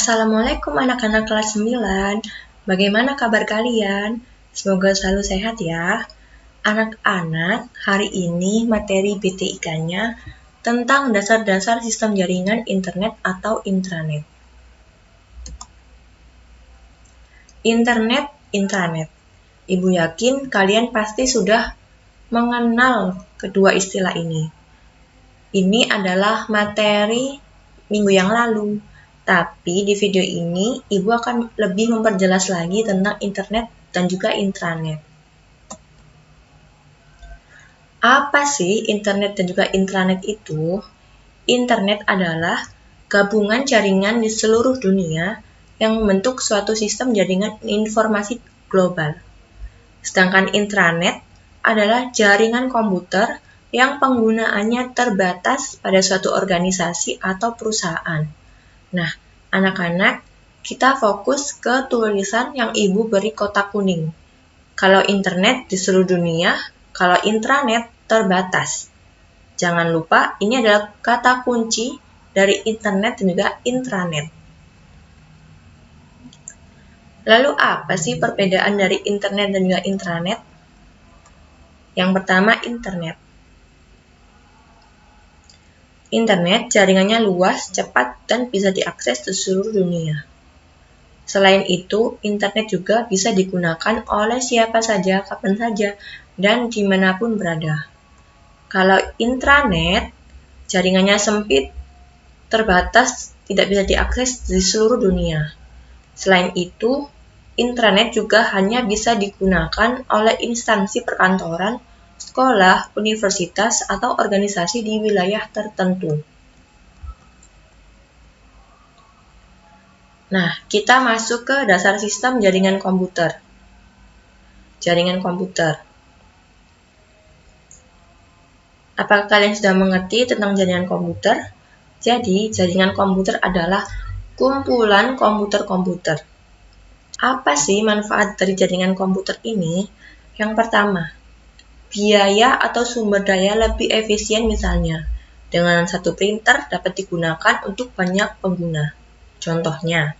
Assalamualaikum anak-anak kelas 9. Bagaimana kabar kalian? Semoga selalu sehat ya. Anak-anak, hari ini materi BTIK-nya tentang dasar-dasar sistem jaringan internet atau intranet. Intranet. Ibu yakin kalian pasti sudah mengenal kedua istilah ini. Ini adalah materi minggu yang lalu. Tapi di video ini, Ibu akan lebih memperjelas lagi tentang internet dan juga intranet. Apa sih internet dan juga intranet itu? Internet adalah gabungan jaringan di seluruh dunia yang membentuk suatu sistem jaringan informasi global. Sedangkan intranet adalah jaringan komputer yang penggunaannya terbatas pada suatu organisasi atau perusahaan. Nah, anak-anak, kita fokus ke tulisan yang Ibu beri kotak kuning. Kalau internet di seluruh dunia, kalau intranet terbatas. Jangan lupa, ini adalah kata kunci dari internet dan juga intranet. Lalu apa sih perbedaan dari internet dan juga intranet? Yang pertama, internet. Internet jaringannya luas, cepat, dan bisa diakses di seluruh dunia. Selain itu, internet juga bisa digunakan oleh siapa saja, kapan saja, dan dimanapun berada. Kalau intranet, jaringannya sempit, terbatas, tidak bisa diakses di seluruh dunia. Selain itu, intranet juga hanya bisa digunakan oleh instansi perkantoran, sekolah, universitas, atau organisasi di wilayah tertentu. Nah, kita masuk ke dasar sistem jaringan komputer. Jaringan komputer. Apakah kalian sudah mengerti tentang jaringan komputer? Jadi, jaringan komputer adalah kumpulan komputer-komputer. Apa sih manfaat dari jaringan komputer ini? Yang pertama, biaya atau sumber daya lebih efisien misalnya. Dengan satu printer dapat digunakan untuk banyak pengguna. Contohnya.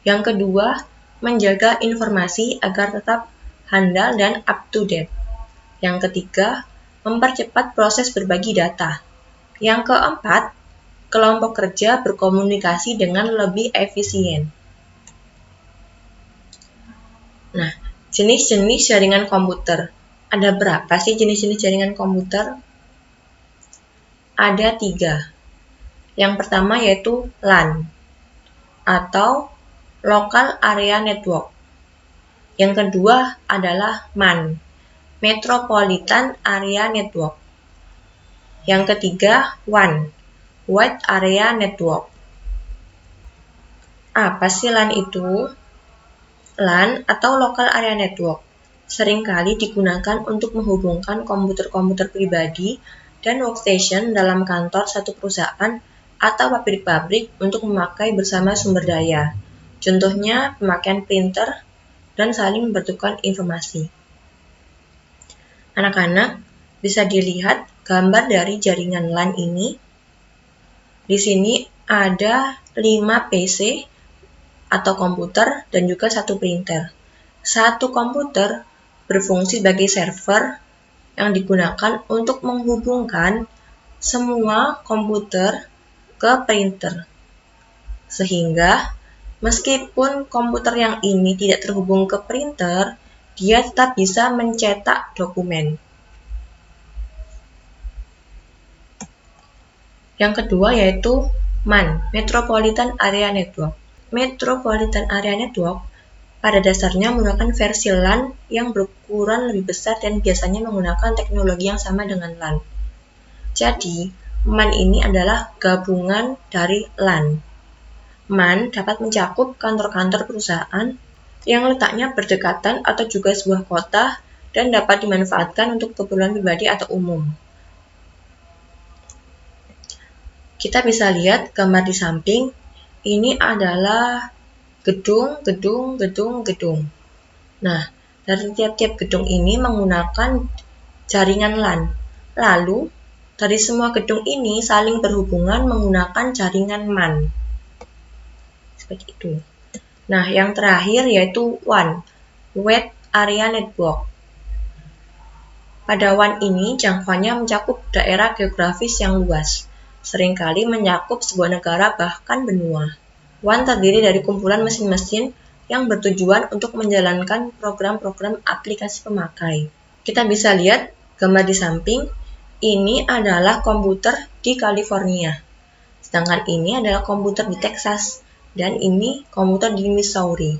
Yang kedua, menjaga informasi agar tetap handal dan up-to-date. Yang ketiga, mempercepat proses berbagi data. Yang keempat, kelompok kerja berkomunikasi dengan lebih efisien. Nah, jenis-jenis jaringan komputer. Ada berapa sih jenis-jenis jaringan komputer? Ada 3. Yang pertama yaitu LAN atau Local Area Network. Yang kedua adalah MAN, Metropolitan Area Network. Yang ketiga WAN, Wide Area Network. Apa sih LAN itu? LAN atau Local Area Network seringkali digunakan untuk menghubungkan komputer-komputer pribadi dan workstation dalam kantor satu perusahaan atau pabrik-pabrik untuk memakai bersama sumber daya. Contohnya pemakaian printer dan saling bertukar informasi. Anak-anak, bisa dilihat gambar dari jaringan LAN ini. Di sini ada 5 PC atau komputer dan juga 1 printer. Satu komputer berfungsi sebagai server yang digunakan untuk menghubungkan semua komputer ke printer. Sehingga meskipun komputer yang ini tidak terhubung ke printer, dia tetap bisa mencetak dokumen. Yang kedua yaitu MAN, Metropolitan Area Network. Metropolitan Area Network pada dasarnya menggunakan versi LAN yang berukuran lebih besar dan biasanya menggunakan teknologi yang sama dengan LAN. Jadi, MAN ini adalah gabungan dari LAN. MAN dapat mencakup kantor-kantor perusahaan yang letaknya berdekatan atau juga sebuah kota dan dapat dimanfaatkan untuk keperluan pribadi atau umum. Kita bisa lihat gambar di samping, ini adalah gedung. Nah, dari tiap-tiap gedung ini menggunakan jaringan LAN. Lalu, dari semua gedung ini saling berhubungan menggunakan jaringan MAN. seperti itu. Nah, yang terakhir yaitu WAN, Wide Area Network. Pada WAN ini jangkauannya mencakup daerah geografis yang luas, seringkali mencakup sebuah negara bahkan benua. WAN terdiri dari kumpulan mesin-mesin yang bertujuan untuk menjalankan program-program aplikasi pemakai. Kita bisa lihat gambar di samping, ini adalah komputer di California. Sedangkan ini adalah komputer di Texas, dan ini komputer di Missouri.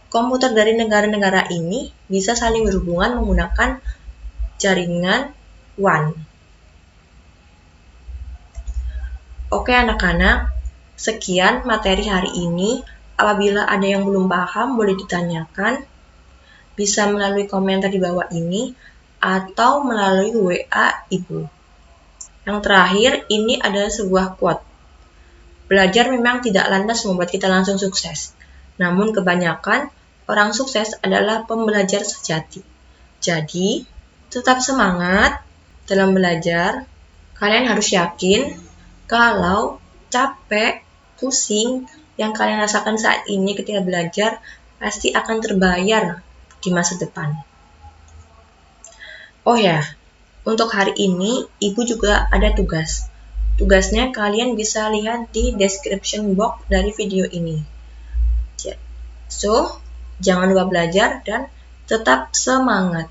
Komputer dari negara-negara ini bisa saling berhubungan menggunakan jaringan WAN. Oke anak-anak, sekian materi hari ini. Apabila ada yang belum paham, boleh ditanyakan. Bisa melalui komentar di bawah ini, atau melalui WA Ibu. Yang terakhir, ini adalah sebuah quote. Belajar memang tidak lantas membuat kita langsung sukses. Namun kebanyakan orang sukses adalah pembelajar sejati. Jadi, tetap semangat dalam belajar. Kalian harus yakin kalau capek, pusing yang kalian rasakan saat ini ketika belajar pasti akan terbayar di masa depan. Oh ya, untuk hari ini Ibu juga ada tugas. Tugasnya kalian bisa lihat di description box dari video ini. So, jangan lupa belajar dan tetap semangat.